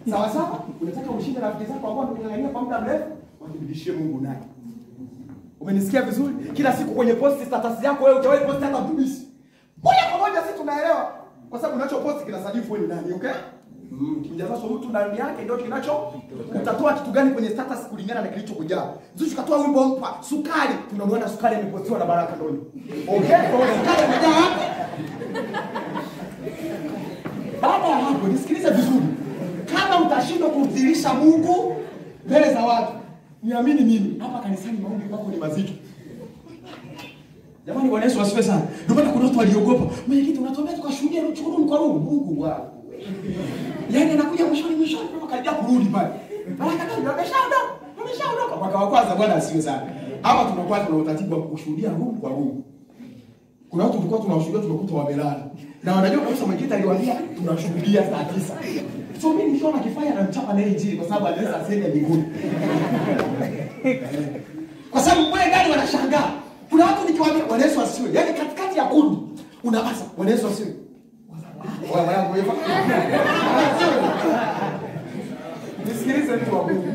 [SPEAKER 1] Sawa sawa? Unataka ushinde rafiki zako ambao unang'ang'ania kwa muda mrefu, wathibitishie Mungu naye. Umenisikia vizuri? Kila siku kwenye post status yako wewe utawahi post hata mtumishi. Moja kwa moja sisi tunaelewa. Kwa sababu unachopost kinasadifu wewe ni nani, okay? Kijazaso mtu ndani yake ndio kinacho utatoa kitu gani kwenye status kulingana na kilichokujaa. Zuchu katoa wimbo mpya, sukari, tunamwona sukari imepostiwa na Baraka Ndoni. Okay? Kwa sukari imejaa wapi? Baada ya hapo nisikilize vizuri. Kama utashindwa kumdhihirisha Mungu mbele za watu, niamini mimi, hapa kanisani maombi yako ni mazito. Jamani, Bwana Yesu asifiwe sana. Ndio maana kuna watu waliogopa. Mwenyekiti unatuambia tukashuhudia uchukuru kwa Mungu. Mungu wako. Yaani anakuja mwishoni kama karibia kurudi pale. Baraka ndio ameshaondoka. Mwaka wa kwanza Bwana asifiwe sana. Hapa tunakuwa tuna utaratibu wa kushuhudia Mungu kwa Mungu. Kuna watu tulikuwa tunawashuhudia tunakuta wamelala. Na wanajua kabisa mwingine aliwaambia tunashuhudia saa 9. So mimi nikiona kifanya na mchapa na injili kwa sababu anaweza asende mbinguni. Kwa sababu mwe gani wanashangaa. Kuna watu nikiwaambia Bwana Yesu asifiwe. Yaani katikati ya kundi unawaza Bwana Yesu asifiwe. Wewe mwanangu wewe. Nisikilize mtu wa Mungu.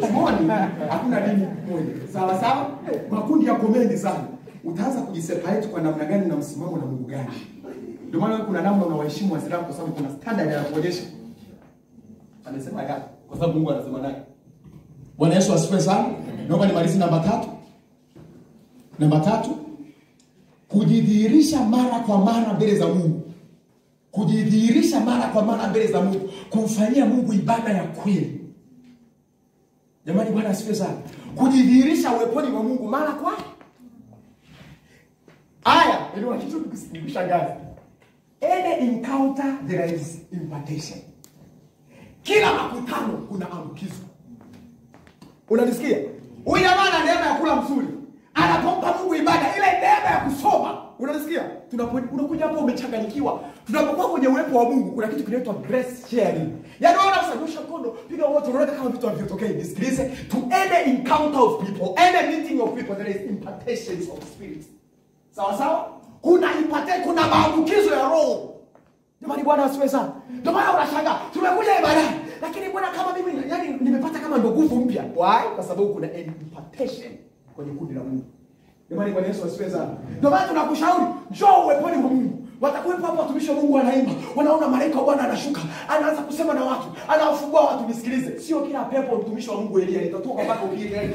[SPEAKER 1] Tuone hakuna dini moja. Sawa sawa? Makundi yako mengi sana. Utaanza kujiseparate kwa namna gani na msimamo na Mungu gani? Ndio maana kuna namna unawaheshimu Waislamu kwa sababu kuna standard ya kuonyesha. Anasema haya kwa sababu Mungu anasema naye. Bwana Yesu asifiwe sana. Naomba nimalize namba 3. Namba 3. Kujidhihirisha mara kwa mara mbele za Mungu. Kujidhihirisha mara kwa mara mbele za Mungu, kumfanyia Mungu ibada ya kweli. Jamani Bwana asifiwe sana. Kujidhihirisha uweponi wa Mungu mara kwa aya, ndio kitu kushangaza. Any encounter there is impartation. Kila makutano kuna amkizo. Unanisikia? Huyu jamaa ana neema ya kula mzuri. Anapompa Mungu ibada ile neema ya kusoma. Unanisikia? Unakuja hapo umechanganyikiwa. Tunapokuwa kwenye uwepo wa Mungu kuna kitu kinaitwa grace sharing. Yaani unaona usanyosha mkono, piga wote unaona kama vitu havitokei. Nisikilize, to any encounter of people, any meeting of people there is impartations of spirits. Sawa sawa? Kuna maambukizo ya roho. Jamani Bwana asifiwe sana. Ndio maana unashangaa, tumekuja ibadani, lakini Bwana kama mimi yani nimepata kama ndo nguvu mpya. Why? Kwa sababu kuna impartation kwenye kundi la Mungu. Jamani Bwana Yesu asifiwe sana. Ndio maana tunakushauri, njoo uweponi mwa Mungu. Watakuwepo hapo watumishi wa Mungu wanaimba, wanaona malaika wa Bwana anashuka, anaanza kusema na watu, anawafungua watu. Nisikilize, sio kila pepo mtumishi wa Mungu Elia itatoka mpaka upige.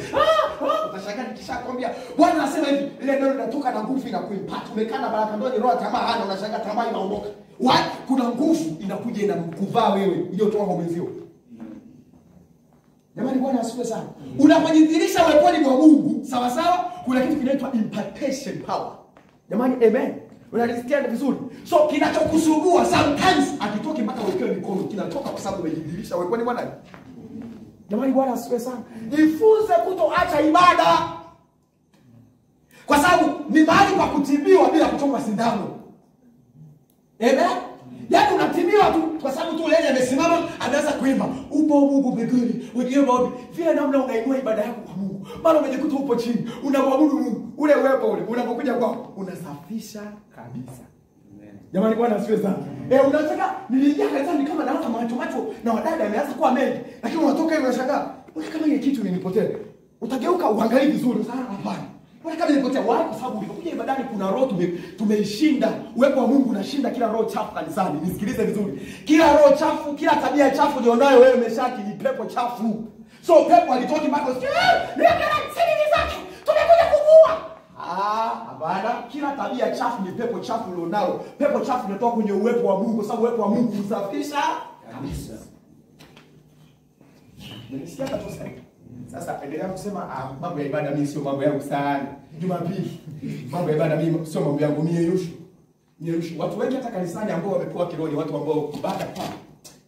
[SPEAKER 1] Utashangaa nikishakwambia Bwana anasema hivi, ile neno linatoka na nguvu inakuimpact. Umekana baraka ndoni roho tamaa hana, unashangaa tamaa inaondoka. Kuna nguvu inakuja inakuvaa wewe iliyotoka kwa mwenzio. Jamani Bwana asifiwe sana. Unapojidhihirisha uweponi mwa Mungu, sawa sawa, kuna kitu kinaitwa impartation power. Jamani amen. Unalisikia vizuri? So kinachokusugua sometimes akitoke mpaka uwekewe mikono kinatoka kwa sababu umejidhihirisha uweponi mwa nani? Jamani Bwana asifiwe sana. Jifunze kutoacha ibada. Kwa sababu ni mahali pa kutibiwa bila kuchoma sindano. Amen. Yaani unatibiwa tu kwa sababu tu leo amesimama ameanza kuimba. Upo Mungu mbinguni, ujie Baba. Vile namna unainua ibada yako kwa Mungu. Mara umejikuta upo chini, unamwabudu Mungu. Ule uwepo ule unapokuja kwako unasafisha kabisa. Amen. Jamani Bwana asifiwe sana. Unataka niliingia kanisani kama naanza macho na wadada ameanza kuwa mengi. Lakini unatoka hivi unashangaa, "Mbona kama ile kitu imenipotea?" Utageuka uangalie vizuri sana hapana. Mbona kama ilipotea? Why? Kwa sababu ulipokuja ibadani kuna roho tumeishinda. Uwepo wa Mungu unashinda kila roho chafu kanisani. Nisikilize vizuri. Kila roho chafu, kila tabia chafu ulionayo wewe umeshaki ni pepo chafu. So pepo alitoki mpaka niwekana siri zake. Tumekuja kumuua. Hapana. Kila tabia chafu ni pepo chafu ulionao. Pepo chafu inatoka kwenye uwepo wa Mungu, kwa sababu uwepo wa Mungu husafisha kabisa. Nimesikia kabisa. Sasa endelea kusema mambo ya ibada mimi sio mambo yangu sana. Jumapili. Mambo ya ibada mimi sio mambo yangu mimi Yushu. Watu wengi hata kanisani ambao wamekuwa kironi, watu ambao baada pa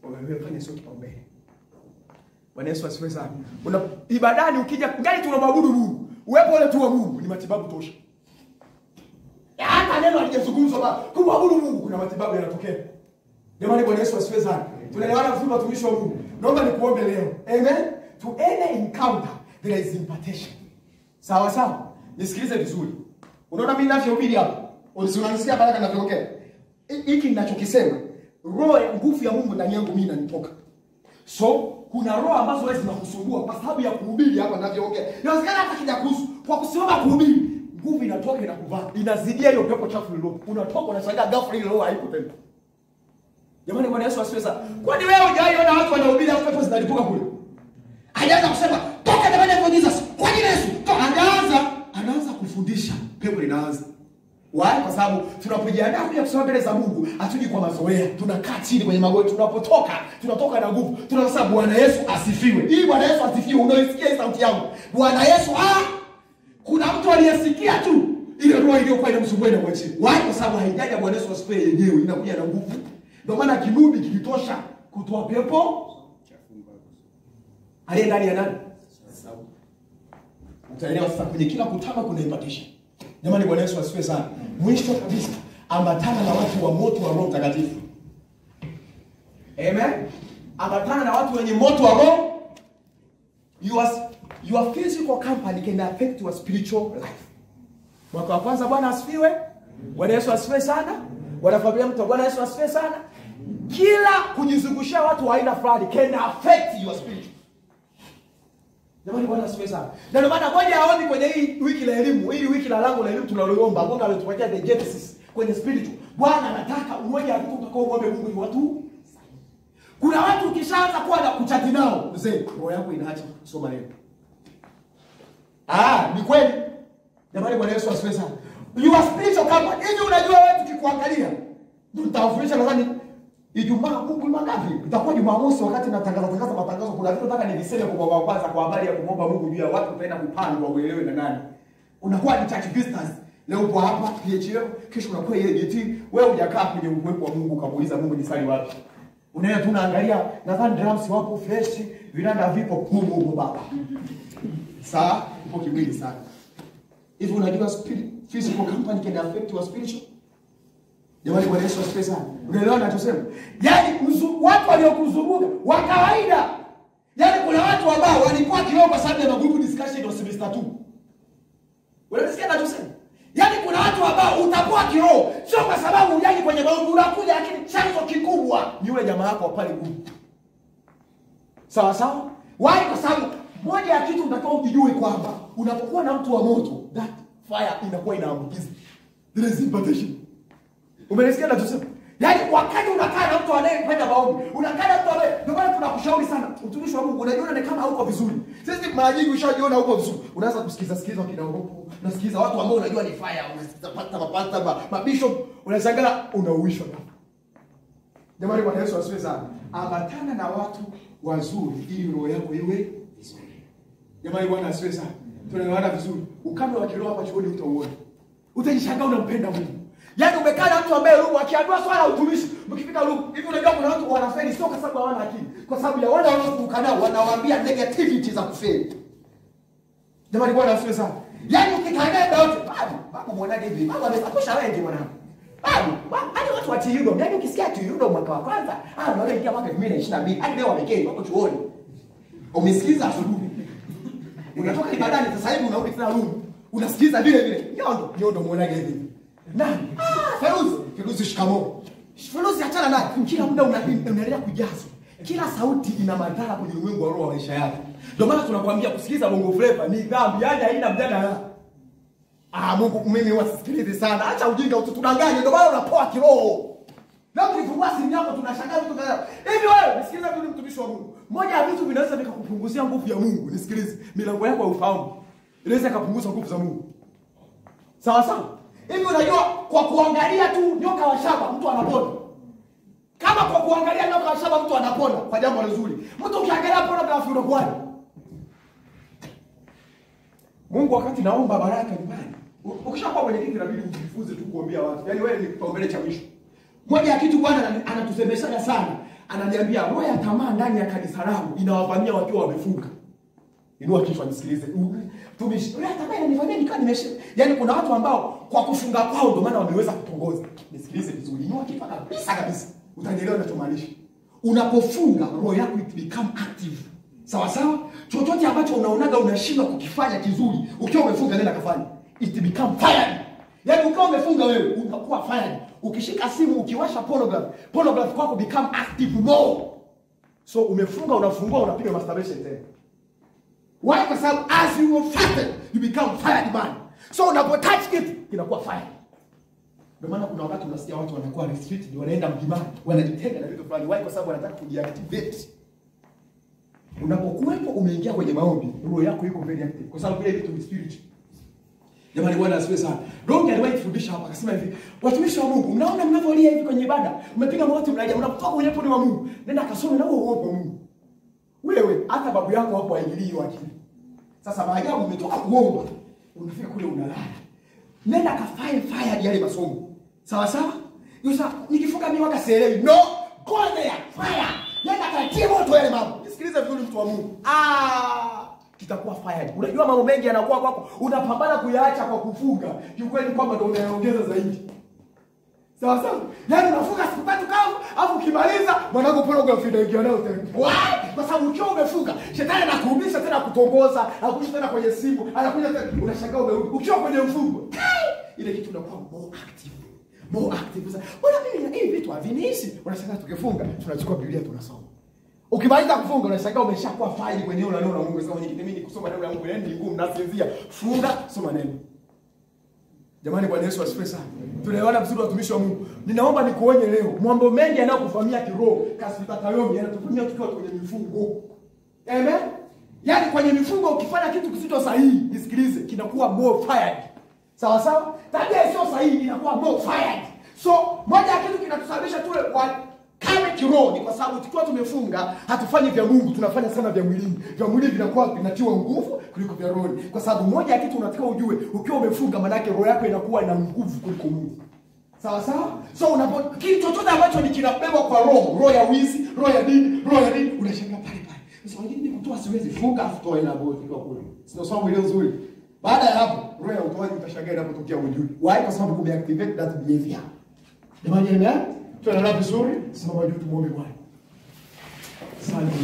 [SPEAKER 1] wamefanya sio kipaumbele. Bwana Yesu asifiwe sana. Ibadani ukija gani tunamwabudu Mungu. Uwepo ule tu wa Mungu ni matibabu tosha. Hata neno alijazungumzwa baba, kumwabudu Mungu kuna matibabu yanatokea. Jamani Bwana Yesu asifiwe sana. Tunaelewana vizuri watumishi wa Mungu. Naomba nikuombe leo. Amen. To any encounter there is impartation. Sawa sawa. Nisikilize vizuri. Unaona mimi ninavyohubiri hapa. Unanisikia baraka ninavyoongea. Hiki ninachokisema, roho ya nguvu ya Mungu ndani yangu mimi inanitoka. So kuna roho ambazo wewe zinakusumbua kwa sababu ya kuhubiri hapa ninavyoongea. Inawezekana hata kijakuhusu kwa kusimama kuhubiri, nguvu inatoka inakuvaa. Inazidia hiyo pepo chafu ile. Unatoka unashangaa ghafla ile roho haipo tena. Jamani Bwana Yesu asifiwe sana. Kwani wewe hujaiona watu wanahubiri hapo pepo zinalipuka kule? Hajaanza kusema toka ndani ya Jesus. Kwa nini Yesu? Anaanza kufundisha, pepo linaanza. Why? Kwa sababu tunapojiandaa kuja kusoma mbele za Mungu, hatuji kwa mazoea. Tunakaa chini kwenye magoti, tunatoka na nguvu. Tunasema Bwana Yesu asifiwe. Hii Bwana Yesu asifiwe, unaisikia hii sauti yangu. Bwana Yesu kuna mtu aliyesikia tu ile roho iliyokuwa inamsumbua na kuachia. Why? Kwa sababu haijaja Bwana Yesu asifiwe yenyewe, inakuja na nguvu. Ndio maana kinubi kilitosha kutoa pepo aliye ndani ya nani? Sababu utaelewa sasa kwenye kila kutaka kuna impartation. Jamani Bwana Yesu asifiwe sana. Mwisho kabisa, ambatana na watu wa moto wa Roho Mtakatifu. Amen. Ambatana na watu wenye moto wa Roho. Your physical company can affect your spiritual life. Mwaka wa kwanza Bwana asifiwe. Bwana Yesu asifiwe sana. Wanafamilia mtu Bwana Yesu asifiwe sana. Kila kujizungushia watu wa aina fulani can affect your spirit. Jamani Bwana asifiwe sana. Na ndio maana ngoja aone kwenye hii wiki la elimu, hii wiki la lango la elimu tunaloomba, Mungu alitupatia the Genesis kwenye spiritual. Bwana anataka umoja vitu utakao muombe Mungu ni watu. Kuna watu ukishaanza kuwa na kuchati nao, mzee, roho yako inaacha kusoma neno. Ni kweli. Jamani Bwana Yesu asifiwe sana. Your spiritual company, hivi unajua wewe tukikuangalia, ndio nitawafundisha nadhani Ijumaa Mungu mangapi? Itakuwa Jumamosi wakati natangaza matangazo kuna vitu nataka niviseme kwa kwanza kwa habari ya kumomba Mungu juu ya watu tutaenda kupandwa uelewe na nani. Unakuwa ni church visitors. Leo upo hapa PHL, kesho unakuwa EAGT, wewe hujakaa kwenye uwepo wa Mungu ukamuuliza Mungu ni sali wapi. Unaenda tunaangalia nadhani drums wapo fresh, vinanda vipo Mungu baba. Sawa, upo kimwili sana. Hivi unajua physical company can affect your spiritual? Jamani Bwana Yesu asifiwe sana. Unaelewa ninachosema? Yaani watu waliokuzunguka wa kawaida. Yaani kuna watu ambao walikuwa kiroho kwa sababu ya group discussion wa semester 2. Unasikia ninachosema? Yaani kuna watu ambao utakuwa kiroho sio kwa sababu hujaji kwenye maombi unakuja, lakini chanzo kikubwa ni yule jamaa wako pale group. Sawa sawa? Why? Kwa sababu moja ya kitu unataka ujue kwamba unapokuwa na mtu wa moto, that fire inakuwa inaambukiza. There is impartation. Umenisikia ninachosema? Yaani wakati unakaa na mtu anayefanya maombi, unakaa na mtu ambaye ndio maana tunakushauri sana, mtumishi wa Mungu, unajiona ni kama hauko vizuri. Sisi mara nyingi ushajiona hauko vizuri. Unaanza kusikiza kidogo. Unasikiza watu ambao unajua ni fire, unasikiza pasta mabishop, unashangaa unauishwa. Jamani Bwana Yesu asifiwe sana. Ambatana na watu wazuri ili roho yako iwe vizuri. Jamani Bwana asifiwe sana. Tunaelewana vizuri. Ukame wa kiroho hapa chuoni utauona. Utajishangaa unampenda Mungu. Yaani umekaa na mtu ambaye Mungu akiambiwa swala utumishi, mkifika Mungu, hivi unajua kuna watu wanafeli sio kwa sababu hawana akili, kwa sababu ya wale wanaokuka nao wanawaambia negativity za kufeli. Jamani Bwana asifiwe sana. Yaani ukikaa naye wote, babu mwanake hivi, babu amesafisha wengi mwanangu. Hadi watu wa TUDOM, yaani ukisikia TUDOM mwaka wa kwanza, unaona ingia mwaka 2022, hadi leo wamekei wako chuoni. Umesikiza asubuhi. Unatoka ibadani sasa hivi unarudi tena Mungu. Unasikiza vile vile. Nyondo mwanake hivi. Nani? Feruzi shikamoo. Feruzi achana naye. Kila muda unaendelea kujazwa. Kila sauti ina madhara kwenye ulimwengu wa roho wa maisha yako. Ndio maana tunakuambia kusikiliza Bongo Flava ni dhambi, yaani haina mjadala. Mungu mimi wasisikilize sana. Acha ujinga utudanganye. Ndio maana unapoa kiroho. Na ukifungua simu yako tunashangaa vitu kama hivi. Wewe nisikilize tu, mtumishi wa Mungu. Moja ya vitu vinaweza vikakupunguzia nguvu ya Mungu. Nisikilize. Milango yako ya ufahamu inaweza kupunguza nguvu za Mungu. Sawa sawa? Hivi unajua kwa kuangalia tu nyoka wa shaba mtu anapona. Kama kwa kuangalia nyoka wa shaba mtu anapona kwa jambo nzuri. Mtu ukiangalia pornography unakuwa. Mungu wakati naomba baraka nyumbani. Ukishakuwa kwenye kiti inabidi ujifunze tu kuombea watu. Yaani wewe ni kipaumbele cha mwisho. Moja ya kitu Bwana anatusemeshana sana. Ananiambia roho ya tamaa ndani ya kanisa langu inawavamia wakiwa wamefunga. Inua kichwa nisikilize. Tumishi, roho ya tamaa inanivamia nikiwa nimeshinda. Yaani kuna watu ambao kwa kufunga kwao ndio maana wameweza kutongoza. Nisikilize vizuri. Inua kichwa kabisa. Utanielewa ninachomaanisha. Unapofunga roho yako it become active. Sawa sawa? Chochote ambacho unaonaga unashindwa kukifanya kizuri, ukiwa umefunga nenda kafanya. It become fire. Yaani ukiwa umefunga wewe unakuwa fire. Ukishika simu ukiwasha pornography kwako become active more. So umefunga unafungua unapiga masturbation tena. Why? Kwa sababu as you will fasten you become fired man. So unapotouch it inakuwa fire. Ndio maana kuna wakati unasikia watu wanakuwa restricted, wanaenda mlimani, wanajitenga na vitu fulani. Why? Kwa sababu wanataka kujiactivate. Unapokuwepo umeingia kwenye maombi, roho yako iko very active kwa sababu vile vitu ni spirit. Jamani Bwana asifiwe sana. Roho aliwahi kufundisha hapa akasema hivi, watumishi wa Mungu, mnaona mnavolia hivi kwenye ibada, mmepiga magoti mnaja, mnapotoka kwenye poni wa Mungu, nenda kasome na huo wa Mungu. Wewe hata babu yako hapo haingilii hiyo akili. Sasa maajabu umetoka kuomba, unafika kule unalala. Nenda kafaye fire yale masomo. Sawa sawa? Yusa nikifunga mimi waka sielewi. No, go there, fire. Nenda katie moto yale mambo. Nisikilize vizuri mtu wa Mungu. Kitakuwa fire. Unajua mambo mengi yanakuwa kwako, unapambana kuyaacha kwa kufunga. Kiukweli kwamba ndio unaongeza zaidi. Sawa sawa? Yaani unafunga siku 3 kavu, alafu ukimaliza mwanangu pornography inaingia nayo tena. Why? Kwa sababu ukiwa umefunga, shetani anakurudisha tena kutongoza, anakurudisha tena kwenye simu, anakuja tena unashangaa umerudi. Ukiwa kwenye mfungo, ile kitu inakuwa more active. More active. Sasa, mbona mimi hivi vitu haviniishi? Unashangaa tukifunga, tunachukua Biblia tunasoma. Ukimaliza kufunga unashangaa umeshakuwa faili kwenye neno la Mungu. Sasa mimi ni kusoma neno la Mungu, yani ni ngumu nasinzia. Funga, soma neno. Jamani, Bwana Yesu asifiwe sana. Tunaelewana vizuri watumishi wa Mungu. Ninaomba nikuonye leo, mambo mengi yanayokufanyia kiroho, kasipatayomi yanatufanyia tukiwa kwenye mifungo. Amen. Yaani kwenye mifungo ukifanya kitu kisicho sahihi, nisikilize, kinakuwa more fired. Sawa sawa? Tabia sio sahihi inakuwa more fired. So, moja ya kitu kinatusababisha tuwe kama kiroho ni kwa sababu tukiwa tumefunga hatufanyi vya Mungu, tunafanya sana vya mwilini. Vya mwilini vinakuwa vinatiwa nguvu kuliko vya roho. Kwa sababu moja ya kitu unataka ujue, ukiwa umefunga maana yake roho yako inakuwa na nguvu kuliko Mungu. Sawa sawa? So kitu chochote ambacho ni kinabebwa kwa roho ya wizi, roho ya dini, unashangaa pale pale. Sasa wengine mtu asiwezi funga afutoe na boy kwa kule. Sio somo ile nzuri. Baada ya hapo, roho ya utoaji utashangaa inapotokea ujui. Why? Kwa sababu kumeactivate that behavior. Jamani, tunaelewana vizuri? Simama juu tumuombe Bwana. Asante.